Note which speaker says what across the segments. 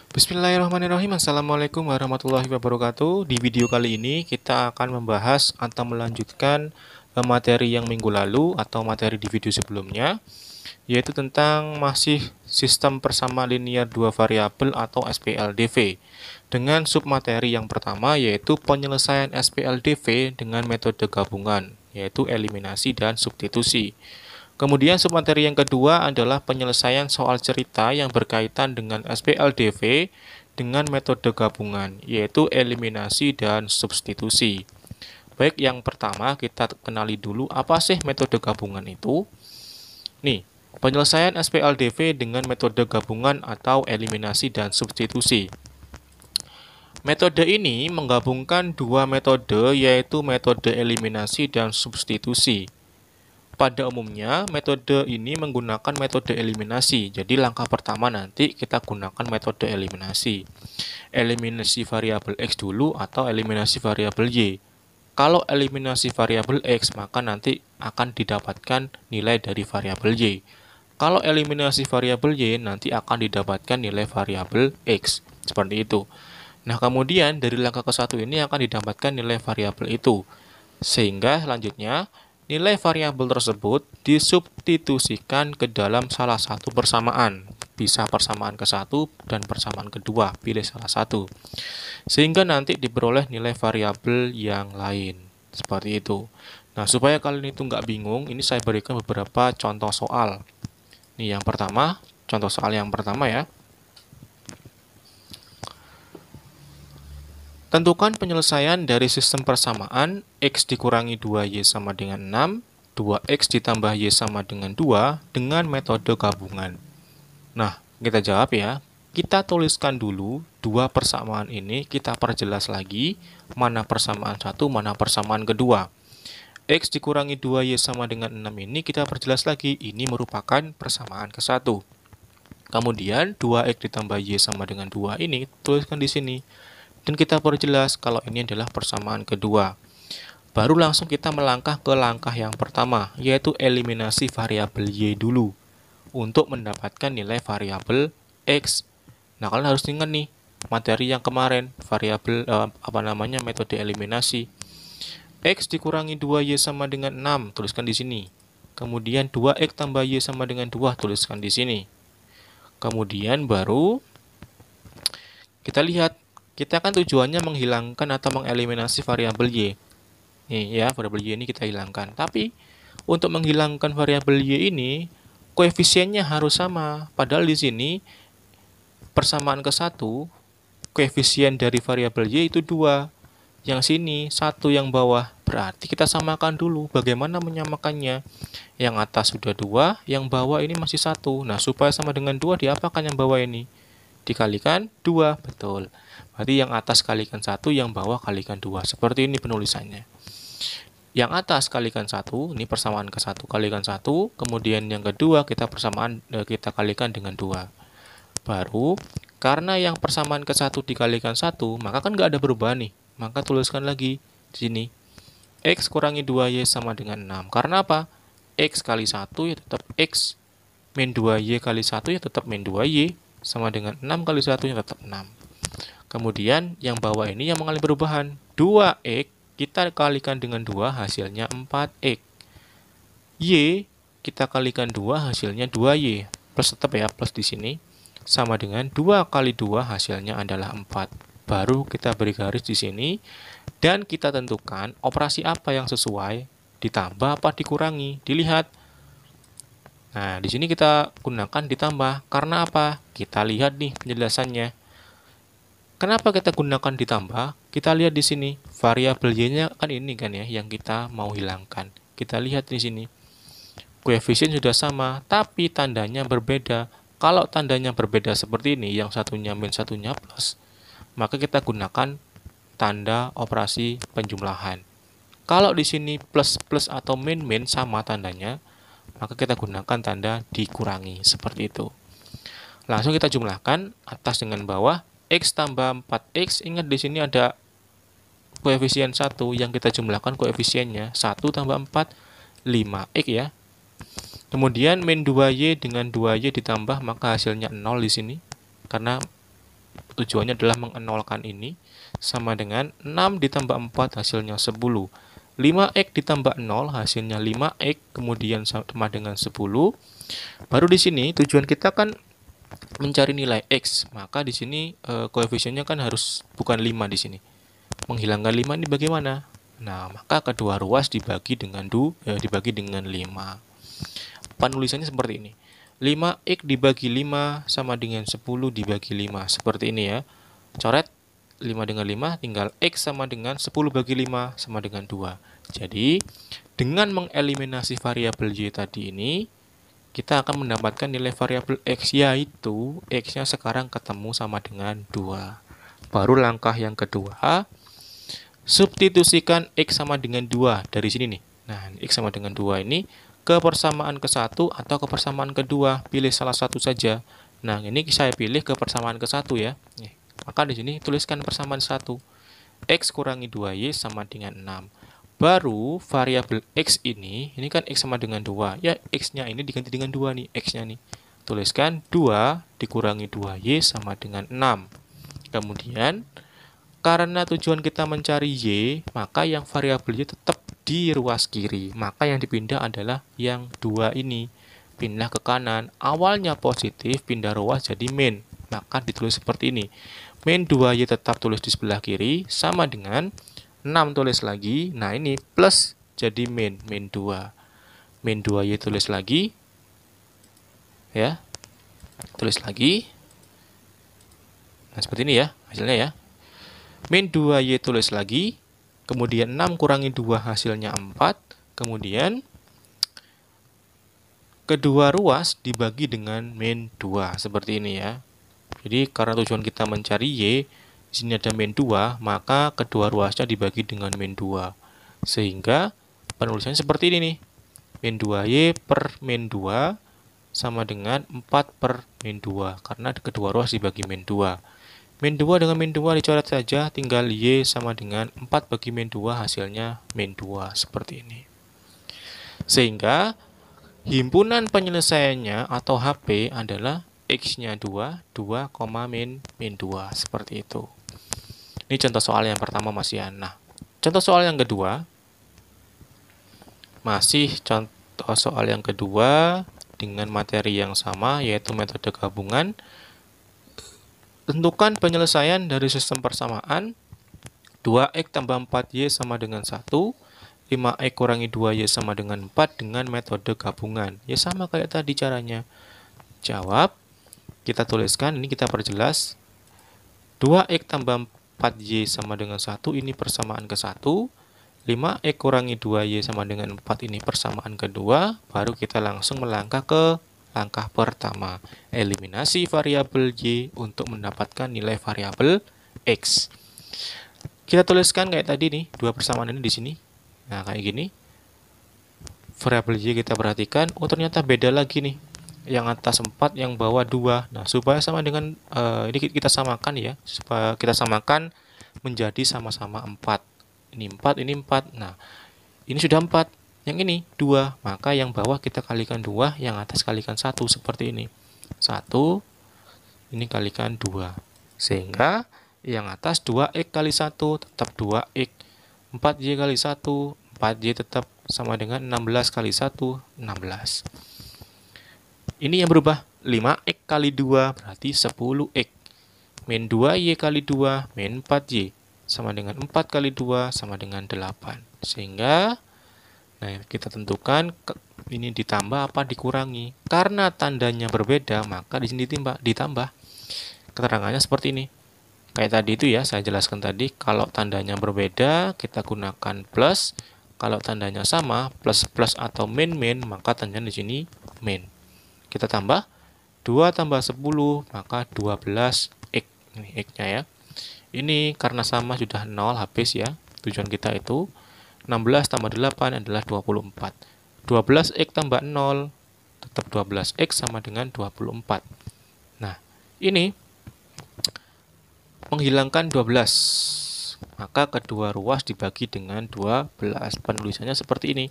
Speaker 1: Bismillahirrahmanirrahim. Assalamualaikum warahmatullahi wabarakatuh. Di video kali ini kita akan membahas atau melanjutkan materi yang minggu lalu atau materi di video sebelumnya, yaitu tentang masih sistem persamaan linear dua variabel atau SPLDV. Dengan submateri yang pertama yaitu penyelesaian SPLDV dengan metode gabungan, yaitu eliminasi dan substitusi. Kemudian submateri yang kedua adalah penyelesaian soal cerita yang berkaitan dengan SPLDV dengan metode gabungan, yaitu eliminasi dan substitusi. Baik, yang pertama kita kenali dulu apa sih metode gabungan itu. Nih, penyelesaian SPLDV dengan metode gabungan atau eliminasi dan substitusi. Metode ini menggabungkan dua metode, yaitu metode eliminasi dan substitusi. Pada umumnya, metode ini menggunakan metode eliminasi. Jadi, langkah pertama nanti kita gunakan metode eliminasi. Eliminasi variabel X dulu atau eliminasi variabel Y. Kalau eliminasi variabel X, maka nanti akan didapatkan nilai dari variabel Y. Kalau eliminasi variabel Y, nanti akan didapatkan nilai variabel X. Seperti itu. Nah, kemudian dari langkah ke-1 ini akan didapatkan nilai variabel itu. Sehingga selanjutnya, nilai variabel tersebut disubstitusikan ke dalam salah satu persamaan. Bisa persamaan ke-1 dan persamaan kedua, pilih salah satu. Sehingga nanti diperoleh nilai variabel yang lain. Seperti itu. Nah, supaya kalian itu nggak bingung, ini saya berikan beberapa contoh soal. Ini yang pertama, contoh soal yang pertama ya. Tentukan penyelesaian dari sistem persamaan X dikurangi 2Y sama dengan 6, 2X ditambah Y sama dengan 2 dengan metode gabungan. Nah, kita jawab ya. Kita tuliskan dulu dua persamaan ini, kita perjelas lagi mana persamaan satu, mana persamaan kedua. X dikurangi 2Y sama dengan 6 ini kita perjelas lagi, ini merupakan persamaan ke-1. Kemudian 2X ditambah Y sama dengan 2 ini tuliskan di sini. Dan kita perjelas kalau ini adalah persamaan kedua. Baru langsung kita melangkah ke langkah yang pertama, yaitu eliminasi variabel Y dulu untuk mendapatkan nilai variabel X. Nah, kalian harus ingat nih materi yang kemarin, variabel metode eliminasi. X dikurangi 2Y sama dengan 6, tuliskan di sini. Kemudian 2X tambah Y sama dengan 2, tuliskan di sini. Kemudian baru kita lihat, kita kan tujuannya menghilangkan atau mengeliminasi variabel Y. Nih ya, variabel Y ini kita hilangkan. Tapi untuk menghilangkan variabel Y ini, koefisiennya harus sama. Padahal di sini persamaan ke-1, koefisien dari variabel Y itu 2. Yang sini 1 yang bawah. Berarti kita samakan dulu. Bagaimana menyamakannya? Yang atas sudah 2, yang bawah ini masih 1. Nah, supaya sama dengan 2, diapakan yang bawah ini? Dikalikan 2, betul. Berarti yang atas kalikan 1, yang bawah kalikan 2. Seperti ini penulisannya. Yang atas kalikan 1, ini persamaan ke-1 kalikan 1. Kemudian yang kedua kita kalikan dengan 2. Baru, karena yang persamaan ke-1 dikalikan 1, maka kan nggak ada perubahan nih. Maka tuliskan lagi di sini. X kurangi 2Y sama dengan 6. Karena apa? X kali 1 ya tetap X. Min 2Y kali 1 ya tetap min 2Y. Sama dengan 6 kali 1 nya tetap 6. Kemudian yang bawah ini yang mengalami perubahan. 2X kita kalikan dengan 2 hasilnya 4X. Y kita kalikan 2 hasilnya 2Y. Plus tetap ya, plus di sini. Sama dengan 2 kali 2 hasilnya adalah 4. Baru kita beri garis di sini. Dan kita tentukan operasi apa yang sesuai. Ditambah apa dikurangi. Dilihat. Nah, di sini kita gunakan ditambah. Karena apa? Kita lihat nih penjelasannya. Kenapa kita gunakan ditambah? Kita lihat di sini. Variabel Y-nya kan ini kan ya, yang kita mau hilangkan. Kita lihat di sini. Koefisien sudah sama, tapi tandanya berbeda. Kalau tandanya berbeda seperti ini, yang satunya min, satunya plus, maka kita gunakan tanda operasi penjumlahan. Kalau di sini plus atau min sama tandanya, maka kita gunakan tanda dikurangi, seperti itu. Langsung kita jumlahkan atas dengan bawah. X tambah 4X, ingat di sini ada koefisien 1 yang kita jumlahkan koefisiennya. 1 tambah 4, 5X ya. Kemudian min 2Y dengan 2Y ditambah, maka hasilnya 0 di sini. Karena tujuannya adalah mengenolkan ini, sama dengan 6 ditambah 4 hasilnya 10. 5x ditambah 0 hasilnya 5x, kemudian sama dengan 10. Baru di sini tujuan kita kan mencari nilai x, maka di sini koefisiennya kan harus bukan 5 di sini. Menghilangkan 5 ini bagaimana? Nah, maka kedua ruas dibagi dengan 5. Penulisannya seperti ini. 5x dibagi 5 sama dengan 10 dibagi 5. Seperti ini ya. Coret 5 dengan 5, tinggal x sama dengan 10 bagi 5 sama dengan 2. Jadi, dengan mengeliminasi variabel y tadi ini, kita akan mendapatkan nilai variabel x, yaitu x-nya sekarang ketemu sama dengan 2. Baru langkah yang kedua, substitusikan x sama dengan 2 dari sini nih. Nah, x sama dengan 2 ini ke persamaan ke-1 atau ke persamaan kedua, pilih salah satu saja. Nah, ini saya pilih ke persamaan ke-1 ya. Maka di sini tuliskan persamaan 1. X kurangi 2y sama dengan 6. Baru variabel x ini kan x sama dengan 2. Ya, x-nya ini diganti dengan 2 nih, x-nya nih. Tuliskan 2 dikurangi 2y sama dengan 6. Kemudian, karena tujuan kita mencari y, maka yang variabel y tetap di ruas kiri. Maka yang dipindah adalah yang 2 ini. Pindah ke kanan. Awalnya positif, pindah ruas jadi min. Maka ditulis seperti ini. Min 2y tetap tulis di sebelah kiri, sama dengan 6 tulis lagi. Nah, ini plus jadi min 2. Min 2y tulis lagi. Ya. Tulis lagi. Nah, seperti ini ya hasilnya ya. Min 2y tulis lagi. Kemudian 6 kurangi 2 hasilnya 4. Kemudian kedua ruas dibagi dengan min 2. Seperti ini ya. Jadi karena tujuan kita mencari y, di sini ada min 2, maka kedua ruasnya dibagi dengan min 2. Sehingga penulisannya seperti ini nih. Min 2y per min 2 sama dengan 4 per min 2. Karena kedua ruas dibagi min 2. Min 2 dengan min 2 dicoret saja, tinggal y sama dengan 4 bagi min 2, hasilnya min 2. Seperti ini. Sehingga himpunan penyelesaiannya atau HP adalah x-nya 2, min 2. Seperti itu. Ini contoh soal yang pertama masih ya. Nah, contoh soal yang kedua. Masih contoh soal yang kedua dengan materi yang sama, yaitu metode gabungan. Tentukan penyelesaian dari sistem persamaan. 2x tambah 4y sama dengan 1. 5x kurangi 2y sama dengan 4 dengan metode gabungan. Ya sama kayak tadi caranya. Jawab. Kita tuliskan, ini kita perjelas. 2x tambah 4y sama dengan 1, ini persamaan ke-1. 5x kurangi 2y sama dengan 4, ini persamaan kedua. Baru kita langsung melangkah ke langkah pertama. Eliminasi variabel y untuk mendapatkan nilai variabel x. Kita tuliskan kayak tadi nih, dua persamaan ini di sini. Nah, kayak gini. Variabel y kita perhatikan, oh ternyata beda lagi nih. Yang atas 4, yang bawah 2. Nah, supaya sama dengan ini kita samakan ya, supaya kita samakan menjadi sama-sama 4. Ini 4, ini 4. Nah, ini sudah 4. Yang ini 2. Maka yang bawah kita kalikan 2, yang atas kalikan 1 seperti ini. 1 ini kalikan 2. Sehingga yang atas 2x kali 1 tetap 2x. 4y kali 1, 4y tetap sama dengan 16 kali 1, 16. Ini yang berubah, 5x kali 2 berarti 10x. Min 2y kali 2, min 4y. Sama dengan 4 kali 2, sama dengan 8. Sehingga, nah kita tentukan, ini ditambah apa dikurangi. Karena tandanya berbeda, maka di sini ditambah. Keterangannya seperti ini. Kayak tadi itu ya, saya jelaskan tadi, kalau tandanya berbeda, kita gunakan plus. Kalau tandanya sama, plus atau min, maka tandanya di sini min. Kita tambah 2 tambah 10, maka 12x. Ini x-nya ya. Ini karena sama sudah 0 habis ya. Tujuan kita itu 16 tambah 8 adalah 24. 12x tambah 0 tetap 12x sama dengan 24. Nah, ini menghilangkan 12. Maka kedua ruas dibagi dengan 12. Penulisannya seperti ini.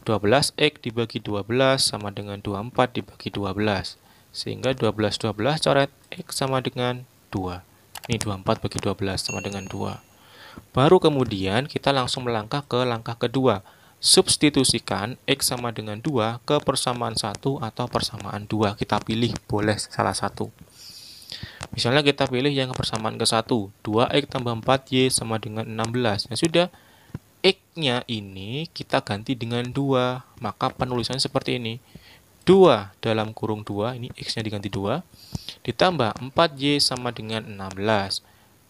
Speaker 1: 12x dibagi 12 sama dengan 24 dibagi 12. Sehingga 12 coret x sama dengan 2. Ini 24 bagi 12 sama dengan 2. Baru kemudian kita langsung melangkah ke langkah kedua. Substitusikan X sama dengan 2 ke persamaan 1 atau persamaan 2. Kita pilih boleh salah satu. Misalnya kita pilih yang persamaan ke 1. 2X tambah 4Y sama dengan 16. Ya sudah, X-nya ini kita ganti dengan 2. Maka penulisannya seperti ini. 2 dalam kurung 2, ini X-nya diganti 2. Ditambah 4Y sama dengan 16.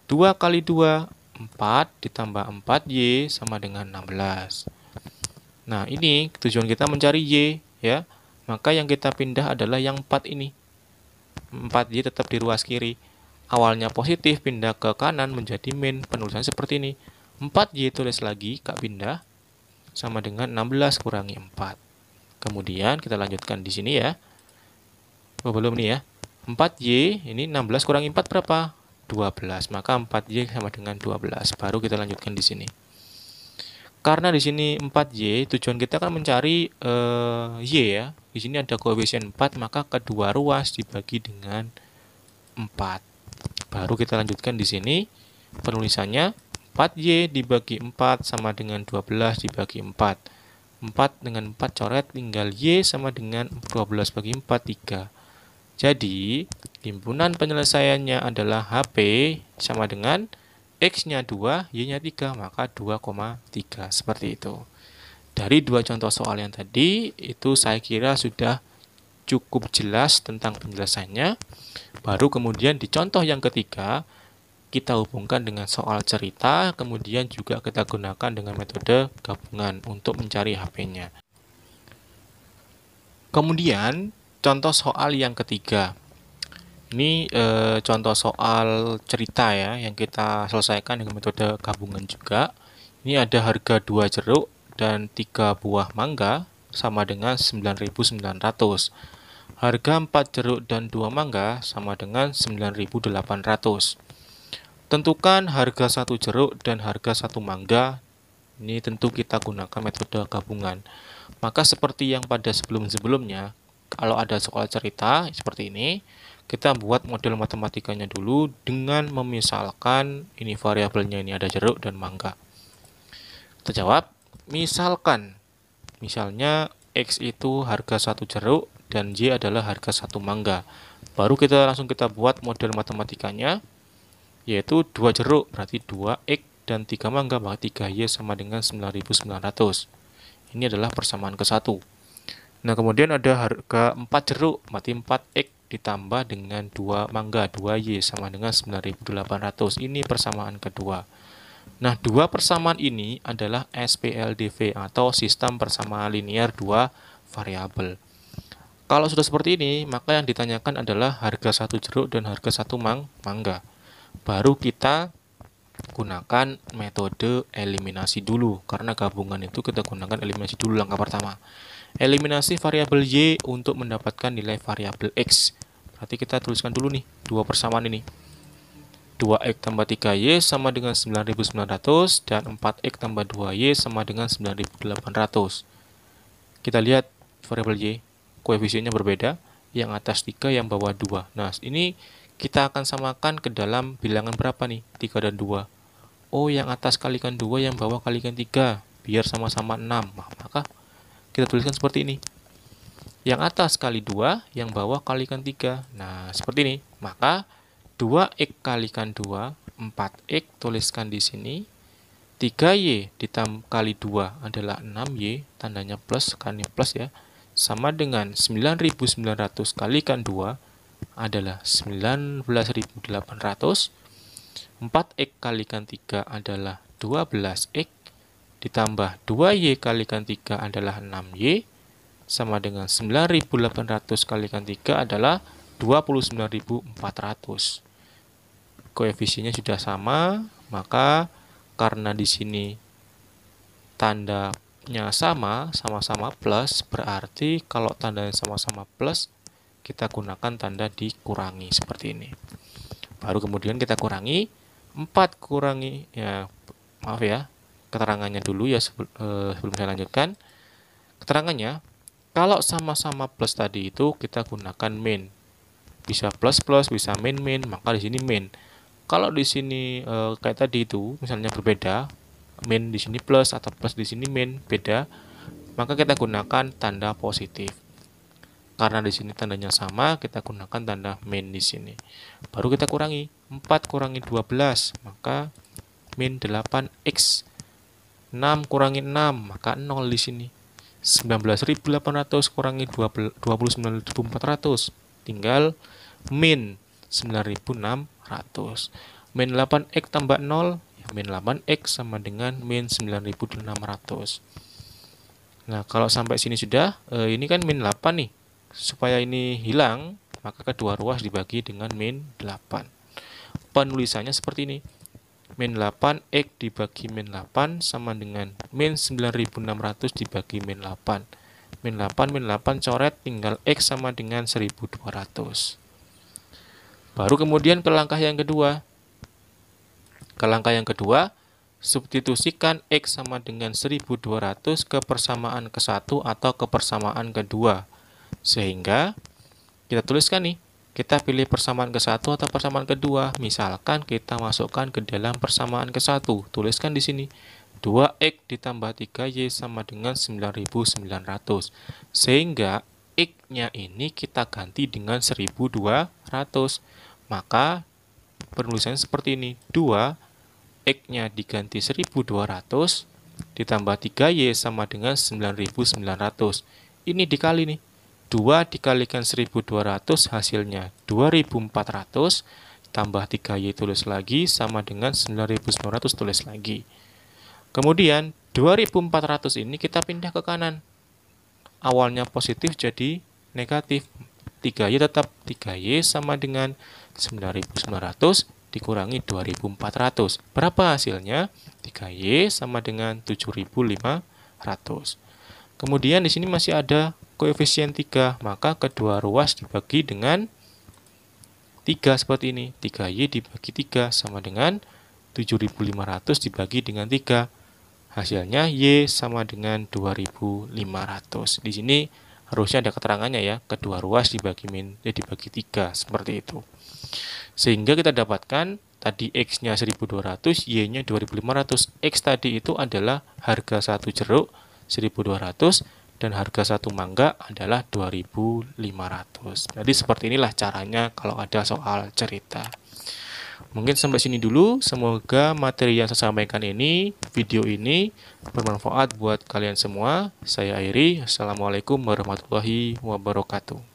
Speaker 1: 2 kali 2, 4 ditambah 4Y sama dengan 16. Nah, ini tujuan kita mencari Y, ya. Maka yang kita pindah adalah yang 4 ini. 4Y tetap di ruas kiri. Awalnya positif, pindah ke kanan menjadi min. Penulisan seperti ini. 4Y tulis lagi, Kak pindah. Sama dengan 16 kurangi 4. Kemudian kita lanjutkan di sini ya. Oh, belum nih ya. 4Y, ini 16 kurangi 4 berapa? 12. Maka 4Y sama dengan 12. Baru kita lanjutkan di sini. Karena di sini 4Y, tujuan kita kan mencari Y ya. Di sini ada koefisien 4, maka kedua ruas dibagi dengan 4. Baru kita lanjutkan di sini. Penulisannya 4Y dibagi 4 sama dengan 12 dibagi 4. 4 dengan 4 coret, tinggal Y sama dengan 12 bagi 4, 3. Jadi, himpunan penyelesaiannya adalah HP sama dengan X-nya 2, Y-nya 3, maka 2,3. Seperti itu. Dari dua contoh soal yang tadi, itu saya kira sudah cukup jelas tentang penjelasannya. Baru kemudian di contoh yang ketiga, kita hubungkan dengan soal cerita, kemudian juga kita gunakan dengan metode gabungan untuk mencari HP-nya. Kemudian, contoh soal yang ketiga. Ini contoh soal cerita ya, yang kita selesaikan dengan metode gabungan juga. Ini ada harga 2 jeruk dan 3 buah mangga sama dengan 9.900. Harga 4 jeruk dan 2 mangga sama dengan 9.800. Tentukan harga 1 jeruk dan harga 1 mangga. Ini tentu kita gunakan metode gabungan. Maka seperti yang pada sebelum-sebelumnya, kalau ada soal cerita seperti ini, kita buat model matematikanya dulu dengan memisalkan ini variabelnya ini ada jeruk dan mangga. Kita jawab, misalnya X itu harga 1 jeruk dan Y adalah harga 1 mangga. Baru kita langsung buat model matematikanya, yaitu 2 jeruk berarti 2X dan 3 mangga berarti 3Y sama dengan 9.900. Ini adalah persamaan ke-1. Nah, kemudian ada harga 4 jeruk berarti 4X ditambah dengan 2 mangga, 2Y sama dengan 9.800. Ini persamaan kedua. Nah, dua persamaan ini adalah SPLDV atau sistem persamaan linear dua variabel. Kalau sudah seperti ini, maka yang ditanyakan adalah harga 1 jeruk dan harga 1 mangga. Baru kita gunakan metode eliminasi dulu. Karena gabungan itu kita gunakan eliminasi dulu langkah pertama. Eliminasi variabel Y untuk mendapatkan nilai variabel X. Berarti kita tuliskan dulu nih, dua persamaan ini. 2X tambah 3Y sama dengan 9.900 dan 4X tambah 2Y sama dengan 9.800. Kita lihat variabel Y, koefisiennya berbeda, yang atas 3, yang bawah 2. Nah, ini kita akan samakan ke dalam bilangan berapa nih? 3 dan 2. Oh, yang atas kalikan 2, yang bawah kalikan 3, biar sama-sama 6. Nah, maka kita tuliskan seperti ini. Yang atas kali 2, yang bawah kalikan 3. Nah, seperti ini. Maka 2X kalikan 2, 4X tuliskan di sini. 3Y kali 2 adalah 6Y, tandanya plus, karena plus ya. Sama dengan 9.900 kalikan 2 adalah 19.800. 4X kalikan 3 adalah 12X. Ditambah 2Y kalikan 3 adalah 6Y. Sama dengan 9.800 kalikan 3 adalah 29.400. Koefisiennya sudah sama, maka karena di sini tandanya sama-sama plus, berarti kalau tandanya sama-sama plus, kita gunakan tanda dikurangi seperti ini. Baru kemudian kita kurangi, 4 kurangi, ya maaf ya, keterangannya dulu ya sebelum saya lanjutkan. Keterangannya, kalau sama-sama plus tadi itu kita gunakan min. Bisa plus-plus, bisa min-min, maka di sini min. Kalau di sini kayak tadi itu misalnya berbeda, min di sini plus atau plus di sini min beda, maka kita gunakan tanda positif. Karena di sini tandanya sama, kita gunakan tanda min di sini. Baru kita kurangi. 4 kurangi 12, maka min 8x. 6 kurangi 6, maka 0 di sini. 19.800 kurangi 29.400, tinggal min 9.600. Min 8x tambah 0, ya min 8x sama dengan min 9.600. Nah, kalau sampai sini sudah, ini kan min 8 nih. Supaya ini hilang, maka kedua ruas dibagi dengan min 8. Penulisannya seperti ini. Min 8x dibagi min 8 sama dengan min 9.600 dibagi min 8. Min 8 coret, tinggal x sama dengan 1.200. Baru kemudian ke langkah yang kedua. Ke langkah yang kedua, substitusikan x sama dengan 1.200 ke persamaan ke-1 atau ke persamaan kedua. Sehingga kita tuliskan nih, kita pilih persamaan ke-1 atau persamaan kedua. Misalkan kita masukkan ke dalam persamaan ke-1. Tuliskan di sini 2x ditambah 3y sama dengan 9.900. Sehingga x-nya ini kita ganti dengan 1.200. Maka penulisannya seperti ini. 2x-nya diganti 1.200 ditambah 3y sama dengan 9.900. Ini dikali nih. 2 dikalikan 1.200 hasilnya 2.400, tambah 3y tulis lagi sama dengan 9.900 tulis lagi. Kemudian 2.400 ini kita pindah ke kanan. Awalnya positif jadi negatif. 3y tetap 3y sama dengan 9.900 dikurangi 2.400. Berapa hasilnya? 3y sama dengan 7.500. Kemudian di sini masih ada koefisien 3, maka kedua ruas dibagi dengan 3 seperti ini. 3y dibagi 3 sama dengan 7.500 dibagi dengan 3. Hasilnya y sama dengan 2.500. Di sini harusnya ada keterangannya ya, kedua ruas dibagi 3 seperti itu. Sehingga kita dapatkan tadi x-nya 1.200, y-nya 2.500. X tadi itu adalah harga satu jeruk 1.200 dan harga satu mangga adalah 2.500. Jadi seperti inilah caranya kalau ada soal cerita. Mungkin sampai sini dulu. Semoga materi yang saya sampaikan ini, video ini bermanfaat buat kalian semua. Saya Airi. Assalamualaikum warahmatullahi wabarakatuh.